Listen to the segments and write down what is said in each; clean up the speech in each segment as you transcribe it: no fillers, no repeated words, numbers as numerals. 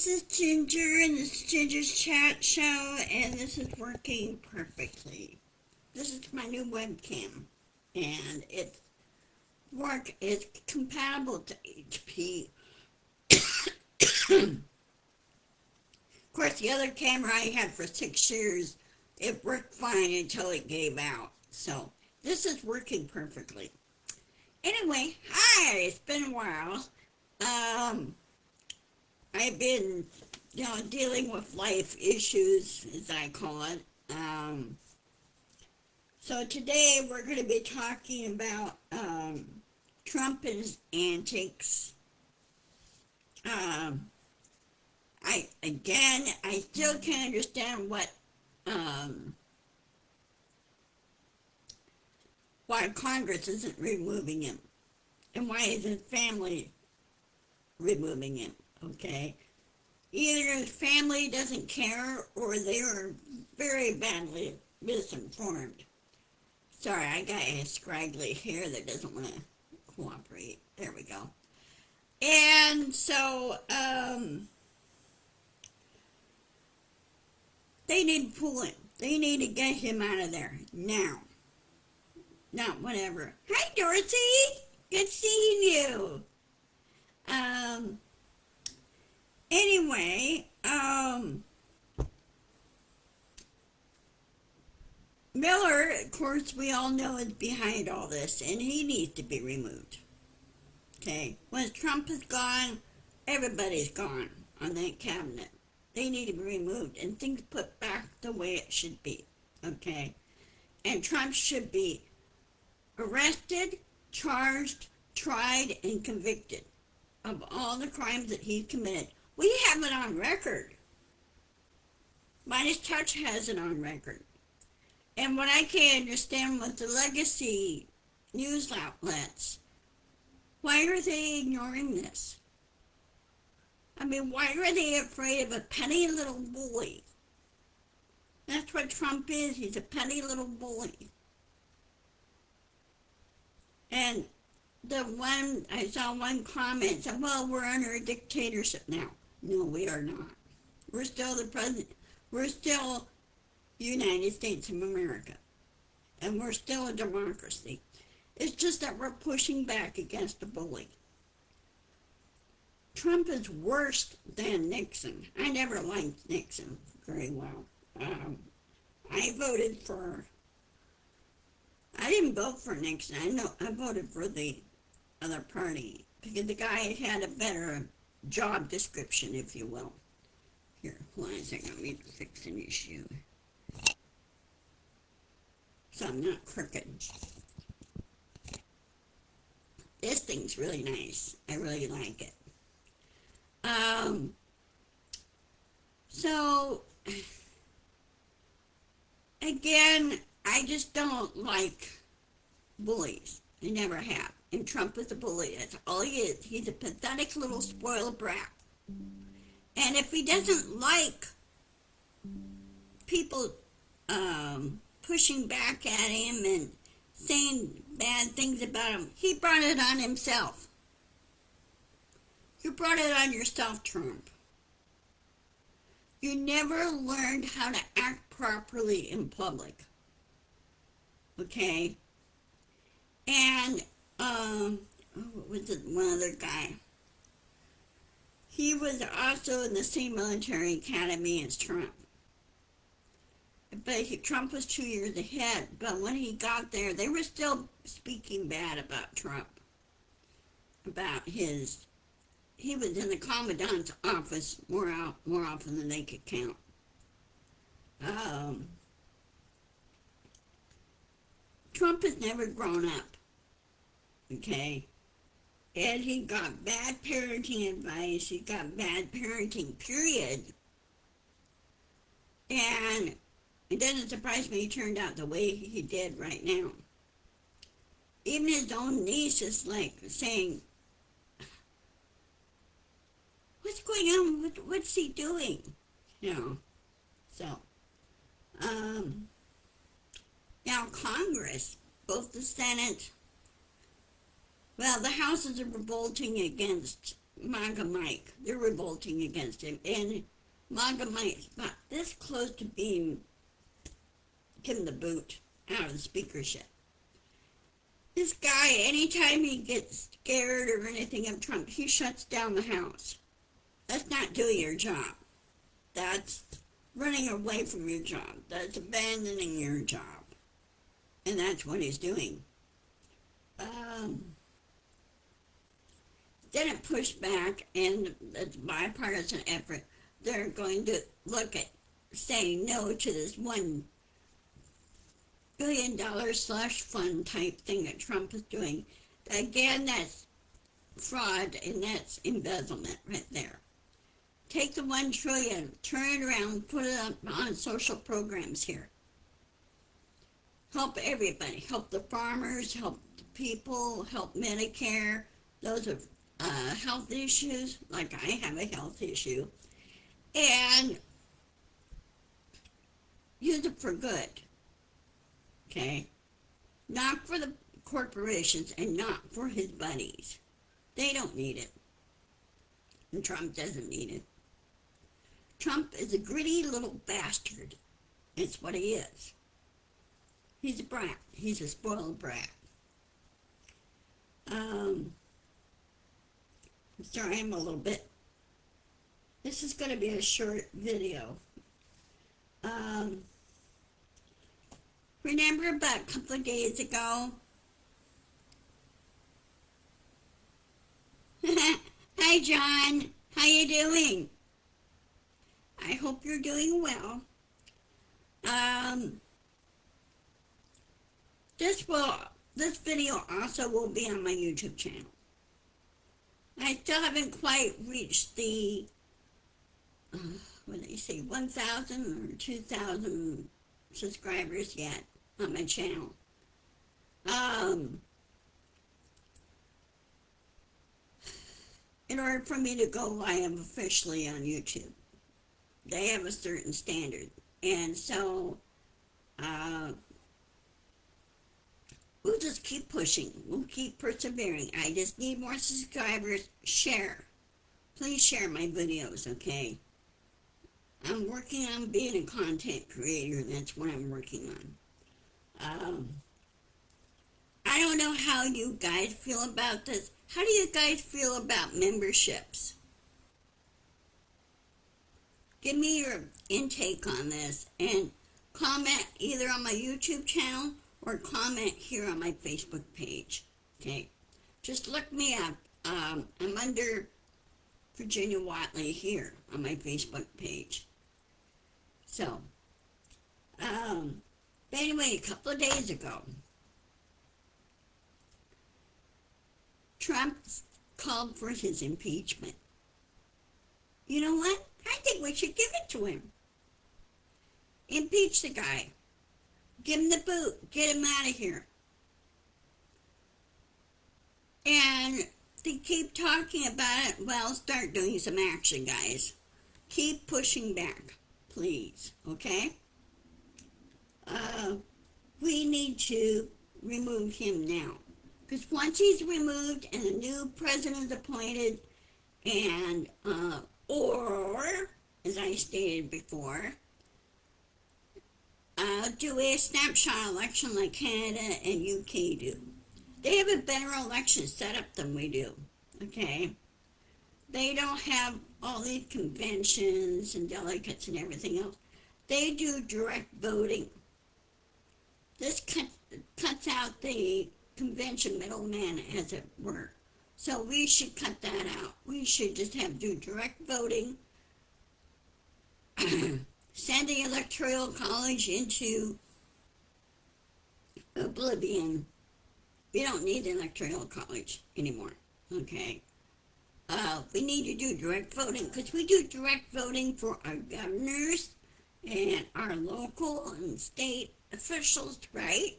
this is Ginger, and this is Ginger's Chat Show, and this is working perfectly. This is my new webcam, and it's compatible to HP. Of course, the other camera I had for 6 years, it worked fine until it gave out. So, this is working perfectly. Anyway, hi, it's been a while. I've been, dealing with life issues, as I call it. So today we're going to be talking about Trump and his antics. I still can't understand why Congress isn't removing him, and why is his family removing him. Okay, either his family doesn't care, or they are very badly misinformed. Sorry, I got a scraggly hair that doesn't want to cooperate. There we go. And so, they need to pull him. They need to get him out of there now. Not whatever. Hi, Dorothy. Good seeing you. Anyway, Miller, of course, we all know is behind all this, and he needs to be removed. Okay? Once Trump is gone, everybody's gone on that cabinet. They need to be removed and things put back the way it should be. Okay? And Trump should be arrested, charged, tried, and convicted of all the crimes that he's committed. We have it on record. Midas Touch has it on record. And what I can't understand with the legacy news outlets, why are they ignoring this? I mean, why are they afraid of a petty little bully? That's what Trump is. He's a petty little bully. And I saw one comment said, well, we're under a dictatorship now. No, we are not. We're still the president. We're still United States of America. And we're still a democracy. It's just that we're pushing back against the bully. Trump is worse than Nixon. I never liked Nixon very well. I didn't vote for Nixon. I voted for the other party because the guy had a better job description, if you will. Here, hold on a second. Let me fix an issue so I'm not crooked. This thing's really nice. I really like it. So, again, I just don't like bullies. I never have. And Trump is a bully. That's all he is. He's a pathetic little spoiled brat. And if he doesn't like people pushing back at him and saying bad things about him, he brought it on himself. You brought it on yourself, Trump. You never learned how to act properly in public. Okay? And, what was it, one other guy? He was also in the same military academy as Trump. But Trump was 2 years ahead. But when he got there, they were still speaking bad about Trump. About he was in the commandant's office more often than they could count. Trump has never grown up. Okay? And he got bad parenting advice. He got bad parenting, period. And it doesn't surprise me he turned out the way he did right now. Even his own niece is like saying, what's going on? What's he doing? So, now Congress, both the Senate, well, the House is revolting against MAGA Mike. They're revolting against him. And MAGA Mike's about this close to being given the boot out of the speakership. This guy, anytime he gets scared or anything of Trump, he shuts down the House. That's not doing your job. That's running away from your job. That's abandoning your job. And that's what he's doing. Didn't push back, and it's a bipartisan effort. They're going to look at saying no to this $1 billion slush fund type thing that Trump is doing. Again, that's fraud and that's embezzlement right there. Take the $1 trillion, turn it around, put it up on social programs here. Help everybody. Help the farmers, help the people, help Medicare. Those are health issues, like I have a health issue. And use it for good. Okay? Not for the corporations and not for his buddies. They don't need it. And Trump doesn't need it. Trump is a gritty little bastard. It's what he is. He's a brat. He's a spoiled brat. Sorry, I'm a little bit. This is going to be a short video. Remember about a couple of days ago? Hi, John. How you doing? I hope you're doing well. This video also will be on my YouTube channel. I still haven't quite reached the, what did they say, 1,000 or 2,000 subscribers yet on my channel. In order for me to go live officially on YouTube, they have a certain standard. And so, we'll just keep pushing. We'll keep persevering. I just need more subscribers. Share. Please share my videos, okay? I'm working on being a content creator. That's what I'm working on. I don't know how you guys feel about this. How do you guys feel about memberships? Give me your intake on this and comment either on my YouTube channel or comment here on my Facebook page, okay? Just look me up. I'm under Virginia Watley here on my Facebook page. So, but anyway, a couple of days ago, Trump called for his impeachment. You know what? I think we should give it to him. Impeach the guy. Give him the boot. Get him out of here. And they keep talking about it. Well, start doing some action, guys. Keep pushing back, please. Okay? We need to remove him now. Because once he's removed and a new president is appointed, and, or, as I stated before, do a snapshot election like Canada and UK do. They have a better election setup than we do, okay? They don't have all these conventions and delegates and everything else. They do direct voting. This cuts out the convention middleman, as it were. So we should cut that out. We should just do direct voting, send the Electoral College into oblivion. We don't need the Electoral College anymore, okay? We need to do direct voting, because we do direct voting for our governors and our local and state officials, right?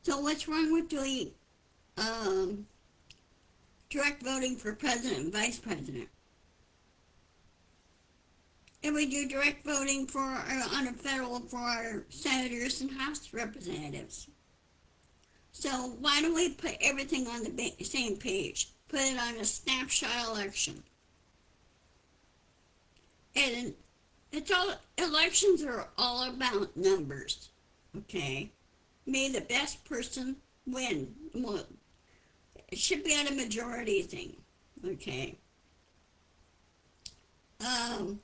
So what's wrong with doing direct voting for president and vice president? And we do direct voting for on a federal for our senators and House representatives. So why don't we put everything on the same page? Put it on a snapshot election. And it's all, elections are all about numbers, okay? May the best person win. Well, it should be on a majority thing, okay? I'm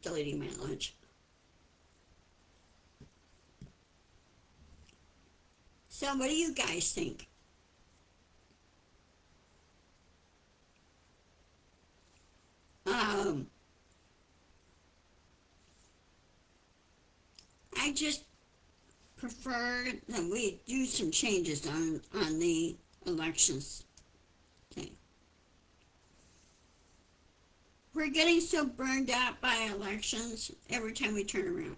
still eating my lunch. So what do you guys think? Um, I just prefer that we do some changes on the elections thing. We're getting so burned out by elections every time we turn around.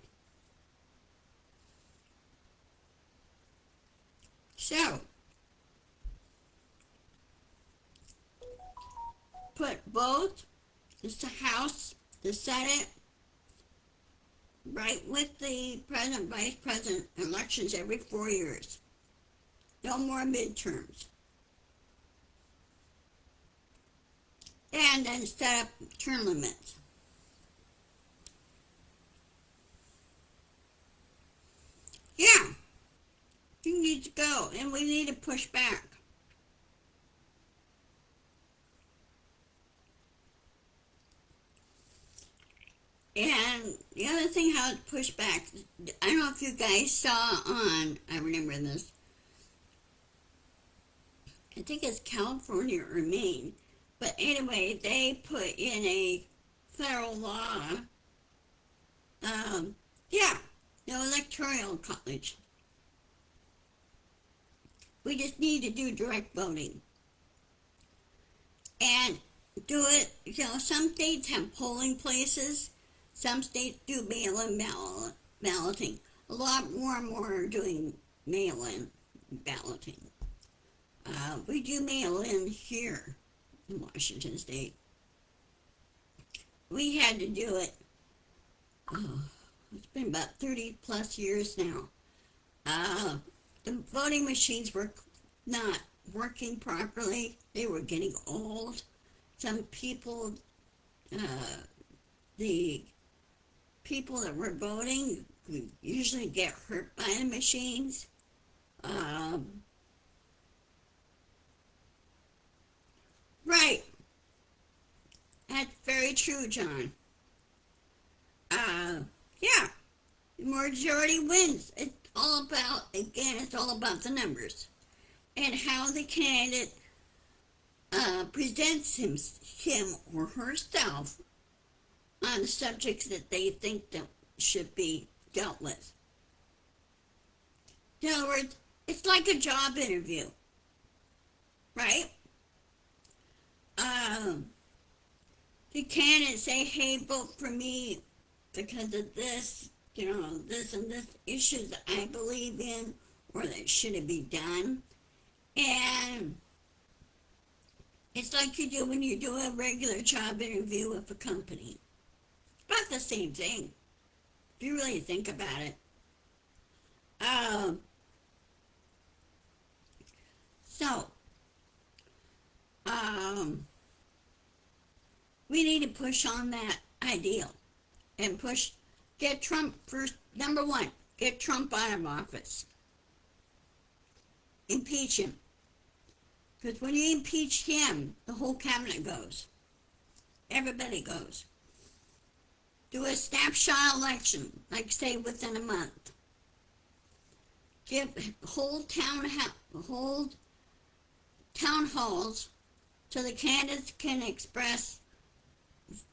So, put both the House, the Senate, right with the president, vice president elections every 4 years. No more midterms. And then set up term limits. Yeah, you need to go, and we need to push back. And the other thing how it's pushed back, I don't know if you guys saw on, I remember this, I think it's California or Maine, but anyway, they put in a federal law, yeah, no electoral college. We just need to do direct voting. And do it, some states have polling places, some states do mail-in balloting. A lot more and more are doing mail-in balloting. We do mail-in here in Washington State. We had to do it, it's been about 30 plus years now. The voting machines were not working properly. They were getting old. Some people, the people that were voting usually get hurt by the machines. Right. That's very true, John. Yeah. The majority wins. It's all about, again, it's all about the numbers and how the candidate presents him or herself on the subjects that they think that should be dealt with. In other words, it's like a job interview, right? The candidates say, hey, vote for me because of this, this and this issue that I believe in or that should be done. And it's like you do when you do a regular job interview with a company. It's about the same thing, if you really think about it. So, we need to push on that ideal and get Trump first. Number one, get Trump out of office. Impeach him. Because when you impeach him, the whole cabinet goes. Everybody goes. Do a snapshot election, like say within a month. Hold town halls so the candidates can express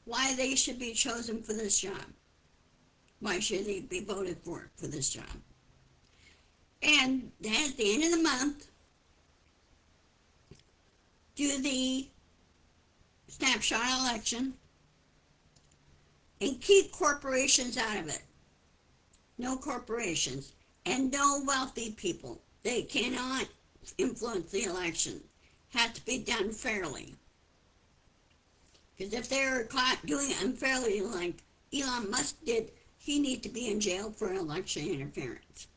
why they should be chosen for this job. Why should they be voted for this job? And then at the end of the month, do the snapshot election and keep corporations out of it. No corporations and no wealthy people. They cannot influence the election. Has to be done fairly. Because if they're caught doing it unfairly like Elon Musk did, he needs to be in jail for election interference.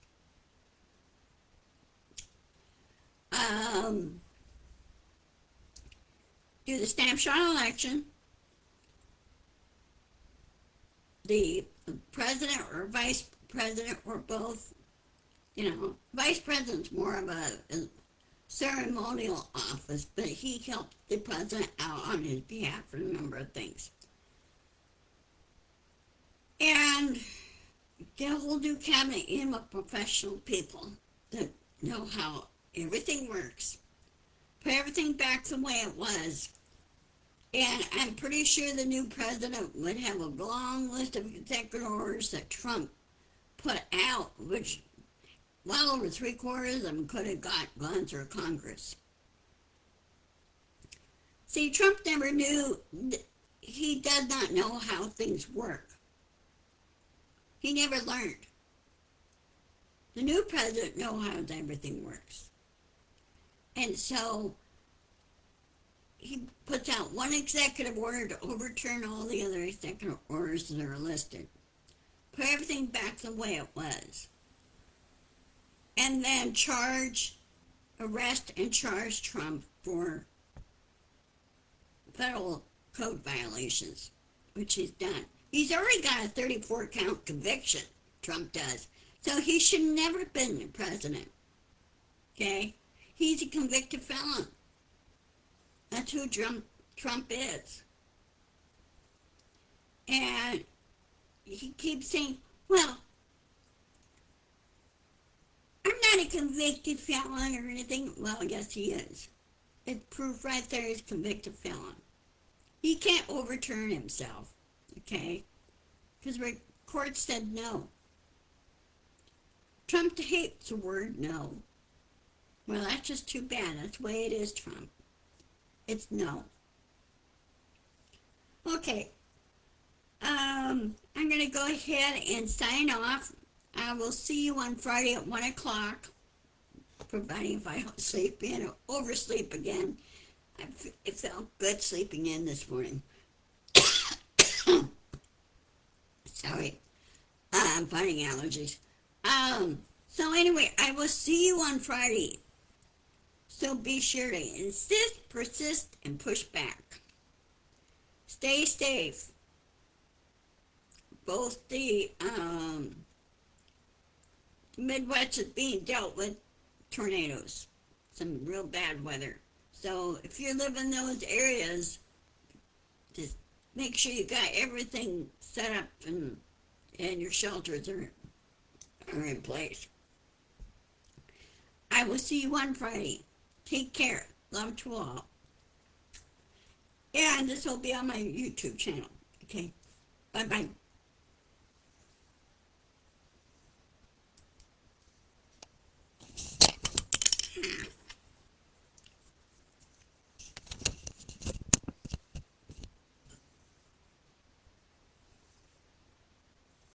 Do the snapshot election. the president or vice president or both. Vice president's more of a ceremonial office, but he helped the president out on his behalf for a number of things. And the whole new cabinet in with professional people that know how everything works. Put everything back the way it was. And I'm pretty sure the new president would have a long list of executive orders that Trump put out, which well over 3/4 of them could have gone through Congress. See, Trump never knew, he does not know how things work. He never learned. The new president knows how everything works. And so he puts out one executive order to overturn all the other executive orders that are listed. Put everything back the way it was. And then arrest and charge Trump for federal code violations, which he's done. He's already got a 34-count conviction, Trump does. So he should never have been the president. Okay? He's a convicted felon. That's who Trump is. And he keeps saying, well, I'm not a convicted felon or anything. Well, yes, he is. It's proof right there he's a convicted felon. He can't overturn himself, okay? Because the court said no. Trump hates the word no. Well, that's just too bad. That's the way it is, Trump. It's no. Okay. I'm going to go ahead and sign off. I will see you on Friday at 1 o'clock, providing if I don't sleep in or oversleep again. It felt good sleeping in this morning. Sorry. I'm fighting allergies. So anyway, I will see you on Friday. So be sure to insist, persist, and push back. Stay safe. Both the Midwest is being dealt with tornadoes. Some real bad weather. So if you live in those areas, just make sure you got everything set up and your shelters are in place. I will see you on Friday. Take care. Love to all. And this will be on my YouTube channel. Okay? Bye-bye.